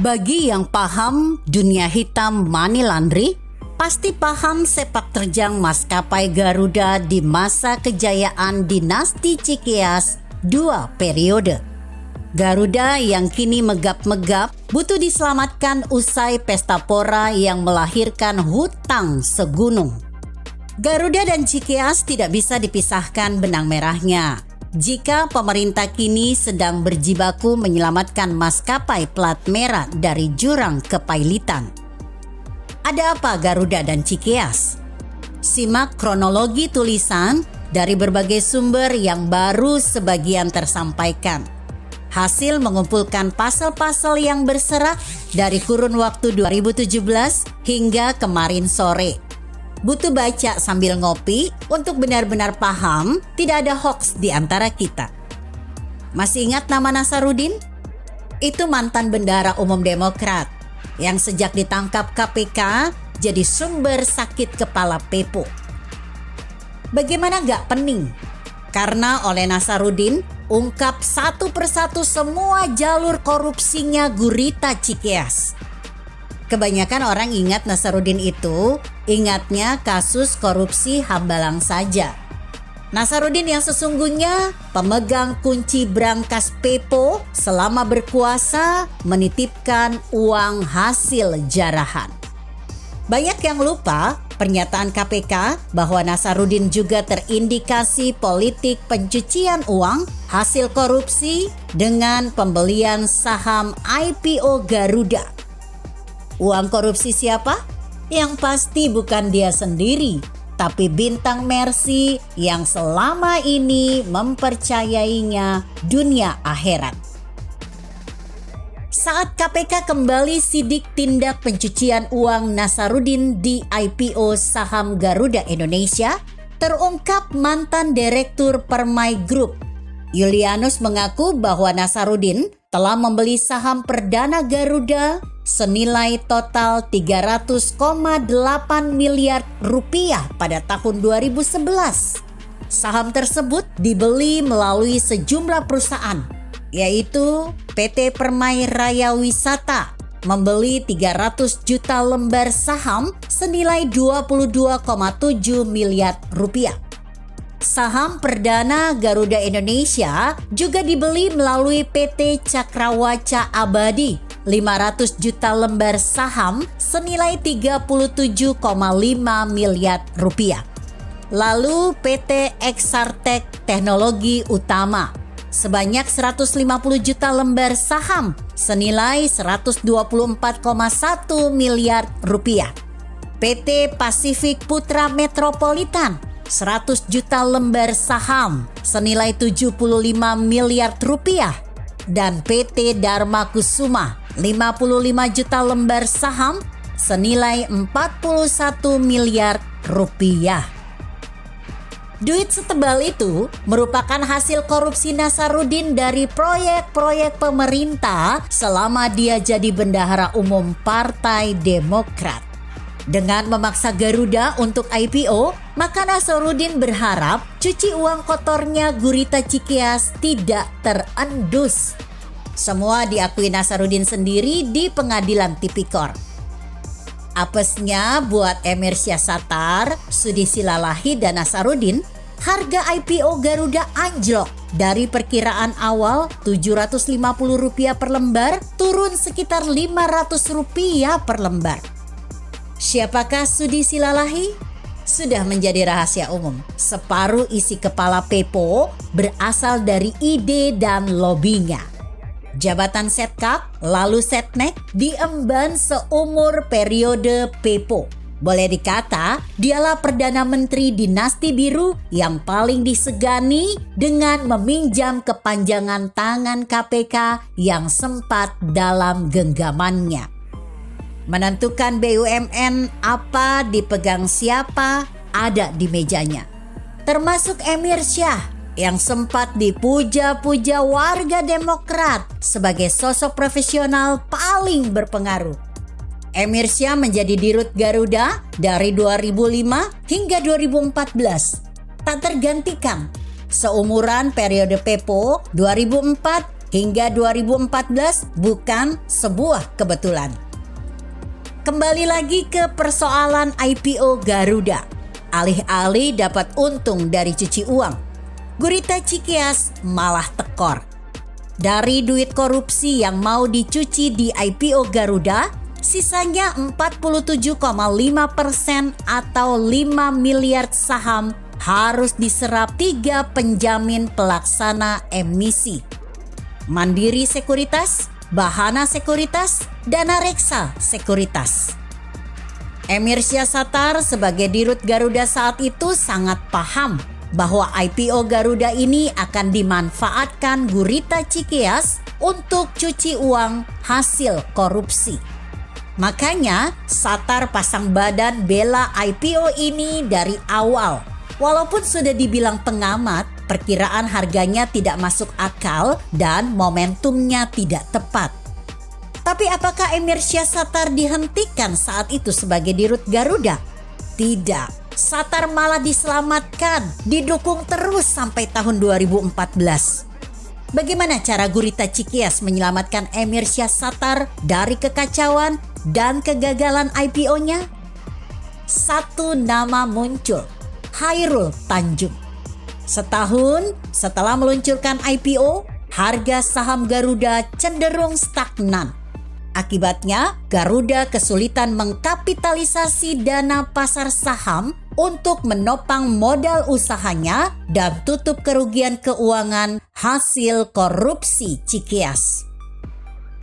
Bagi yang paham dunia hitam money laundry, pasti paham sepak terjang maskapai Garuda di masa kejayaan dinasti Cikeas 2 periode. Garuda yang kini megap-megap butuh diselamatkan usai pesta pora yang melahirkan hutang segunung. Garuda dan Cikeas tidak bisa dipisahkan benang merahnya. Jika pemerintah kini sedang berjibaku menyelamatkan maskapai plat merah dari jurang kepailitan. Ada apa Garuda dan Cikeas? Simak kronologi tulisan dari berbagai sumber yang baru sebagian tersampaikan. Hasil mengumpulkan pasal-pasal yang berserak dari kurun waktu 2017 hingga kemarin sore. Butuh baca sambil ngopi untuk benar-benar paham tidak ada hoax di antara kita. Masih ingat nama Nasaruddin? Itu mantan bendahara umum Demokrat yang sejak ditangkap KPK jadi sumber sakit kepala Pepo. Bagaimana gak pening? Karena oleh Nasaruddin ungkap satu persatu semua jalur korupsinya gurita Cikeas. Kebanyakan orang ingat Nasaruddin itu, ingatnya kasus korupsi Hambalang saja. Nasaruddin yang sesungguhnya pemegang kunci brankas Pepo selama berkuasa menitipkan uang hasil jarahan. Banyak yang lupa pernyataan KPK bahwa Nasaruddin juga terindikasi politik pencucian uang hasil korupsi dengan pembelian saham IPO Garuda. Uang korupsi siapa? Yang pasti bukan dia sendiri, tapi bintang Mercy yang selama ini mempercayainya dunia akhirat. Saat KPK kembali sidik tindak pencucian uang Nasaruddin di IPO saham Garuda Indonesia, terungkap mantan direktur Permai Group. Julianus mengaku bahwa Nasaruddin telah membeli saham perdana Garuda senilai total 300,8 miliar rupiah pada tahun 2011. Saham tersebut dibeli melalui sejumlah perusahaan, yaitu PT Permai Raya Wisata membeli 300 juta lembar saham senilai 22,7 miliar rupiah. Saham perdana Garuda Indonesia juga dibeli melalui PT Cakrawaca Abadi 500 juta lembar saham senilai 37,5 miliar rupiah. Lalu PT Exartech Teknologi Utama sebanyak 150 juta lembar saham senilai 124,1 miliar rupiah. PT Pacific Putra Metropolitan 100 juta lembar saham senilai 75 miliar rupiah. Dan PT Dharma Kusuma 55 juta lembar saham senilai 41 miliar rupiah. Duit setebal itu merupakan hasil korupsi Nasaruddin dari proyek-proyek pemerintah selama dia jadi bendahara umum Partai Demokrat. Dengan memaksa Garuda untuk IPO, maka Nasaruddin berharap cuci uang kotornya gurita Cikeas tidak terendus. Semua diakui Nasaruddin sendiri di pengadilan tipikor. Apesnya buat Emir Syahsatar, Sudi Silalahi dan Nasaruddin, harga IPO Garuda anjlok dari perkiraan awal Rp750 per lembar turun sekitar Rp500 per lembar. Siapakah Sudi Silalahi? Sudah menjadi rahasia umum. Separuh isi kepala Pepo berasal dari ide dan lobbynya. Jabatan Setkap lalu Setnek diemban seumur periode Pepo. Boleh dikata dialah Perdana Menteri Dinasti Biru yang paling disegani dengan meminjam kepanjangan tangan KPK yang sempat dalam genggamannya. Menentukan BUMN apa dipegang siapa ada di mejanya. Termasuk Emir Syah yang sempat dipuja-puja warga Demokrat sebagai sosok profesional paling berpengaruh. Emir Syah menjadi Dirut Garuda dari 2005 hingga 2014. Tak tergantikan. Seumuran periode Pepo 2004 hingga 2014 bukan sebuah kebetulan. Kembali lagi ke persoalan IPO Garuda. Alih-alih dapat untung dari cuci uang, Gurita Cikeas malah tekor. Dari duit korupsi yang mau dicuci di IPO Garuda, sisanya 47,5% atau 5 miliar saham harus diserap 3 penjamin pelaksana emisi. Mandiri Sekuritas, Bahana Sekuritas, Dana Reksa Sekuritas. Emir Syahsatar sebagai Dirut Garuda saat itu sangat paham bahwa IPO Garuda ini akan dimanfaatkan Gurita Cikeas untuk cuci uang hasil korupsi. Makanya Satar pasang badan bela IPO ini dari awal. Walaupun sudah dibilang pengamat, perkiraan harganya tidak masuk akal dan momentumnya tidak tepat. Tapi apakah Emir Syahsatar dihentikan saat itu sebagai Dirut Garuda? Tidak. Satar malah diselamatkan, didukung terus sampai tahun 2014. Bagaimana cara Gurita Cikeas menyelamatkan Emir Syahsatar dari kekacauan dan kegagalan IPO-nya? Satu nama muncul, Khairul Tanjung. Setahun setelah meluncurkan IPO, harga saham Garuda cenderung stagnan. Akibatnya, Garuda kesulitan mengkapitalisasi dana pasar saham untuk menopang modal usahanya dan tutup kerugian keuangan hasil korupsi Cikeas.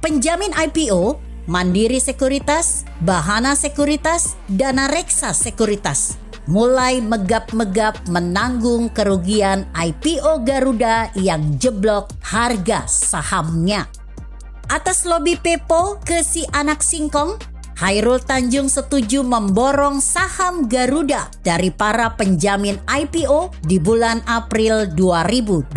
Penjamin IPO, Mandiri Sekuritas, Bahana Sekuritas, Dana Reksa Sekuritas mulai megap-megap menanggung kerugian IPO Garuda yang jeblok harga sahamnya. Atas lobi Pepo ke si anak singkong, Khairul Tanjung setuju memborong saham Garuda dari para penjamin IPO di bulan April 2012.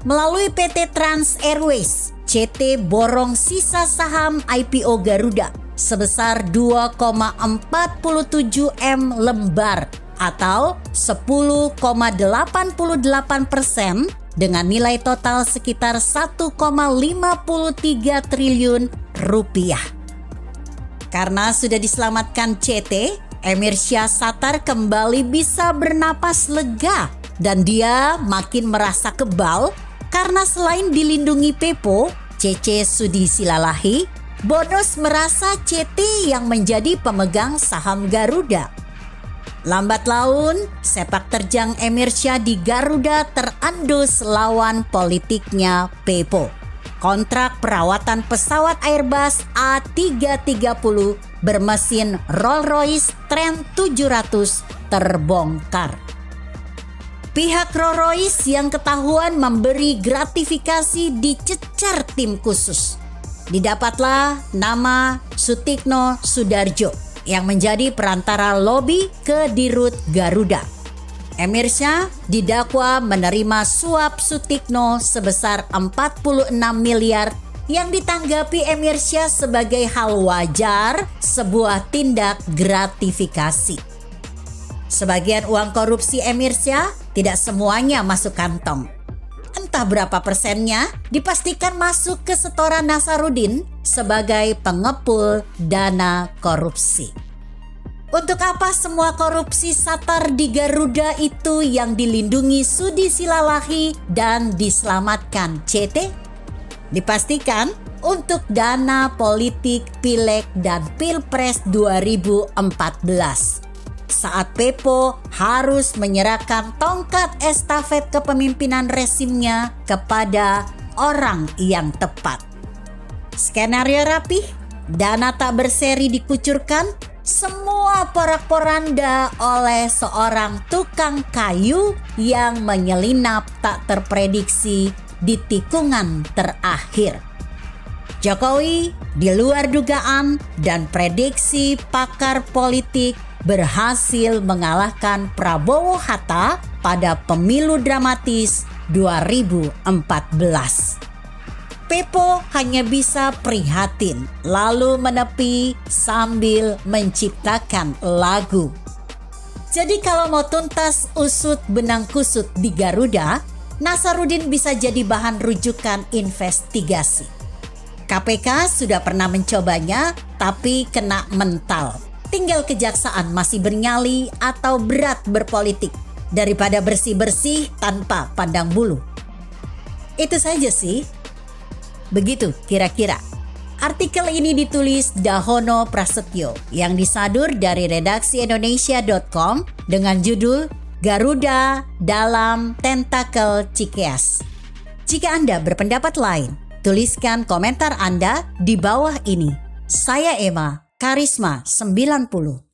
Melalui PT Trans Airways, CT borong sisa saham IPO Garuda sebesar 2,47 M lembar atau 10,88% dengan nilai total sekitar 1,53 triliun rupiah. Karena sudah diselamatkan CT, Emir Syahsatar kembali bisa bernapas lega dan dia makin merasa kebal karena selain dilindungi Pepo, CC Sudi Silalahi, bonus merasa CT yang menjadi pemegang saham Garuda. Lambat laun, sepak terjang Emir Syah di Garuda terandus lawan politiknya Pepo. Kontrak perawatan pesawat Airbus A330 bermesin Rolls-Royce Trent 700 terbongkar. Pihak Rolls-Royce yang ketahuan memberi gratifikasi dicecar tim khusus. Didapatlah nama Sutikno Sudarjo yang menjadi perantara lobi ke Dirut Garuda. Emir Syah didakwa menerima suap Sutikno sebesar 46 miliar yang ditanggapi Emir Syah sebagai hal wajar, sebuah tindak gratifikasi. Sebagian uang korupsi Emir Syah tidak semuanya masuk kantong. Entah berapa persennya dipastikan masuk ke setoran Nasaruddin sebagai pengepul dana korupsi. Untuk apa semua korupsi Satar di Garuda itu yang dilindungi Sudi Silalahi dan diselamatkan CT? Dipastikan untuk dana politik Pileg dan Pilpres 2014. Saat Pepo harus menyerahkan tongkat estafet kepemimpinan resimnya kepada orang yang tepat. Skenario rapih, dana tak berseri dikucurkan, semua porak-poranda oleh seorang tukang kayu yang menyelinap tak terprediksi di tikungan terakhir. Jokowi di luar dugaan dan prediksi pakar politik berhasil mengalahkan Prabowo Hatta pada pemilu dramatis 2014. Pepo hanya bisa prihatin lalu menepi sambil menciptakan lagu. Jadi kalau mau tuntas usut benang kusut di Garuda, Nasaruddin bisa jadi bahan rujukan investigasi. KPK sudah pernah mencobanya, tapi kena mental. Tinggal kejaksaan masih bernyali atau berat berpolitik daripada bersih-bersih tanpa pandang bulu. Itu saja sih. Begitu kira-kira. Artikel ini ditulis Dahono Prasetyo yang disadur dari redaksi Indonesia.com dengan judul Garuda dalam Tentakel Cikeas. Jika Anda berpendapat lain, tuliskan komentar Anda di bawah ini. Saya Emma, Karisma 90.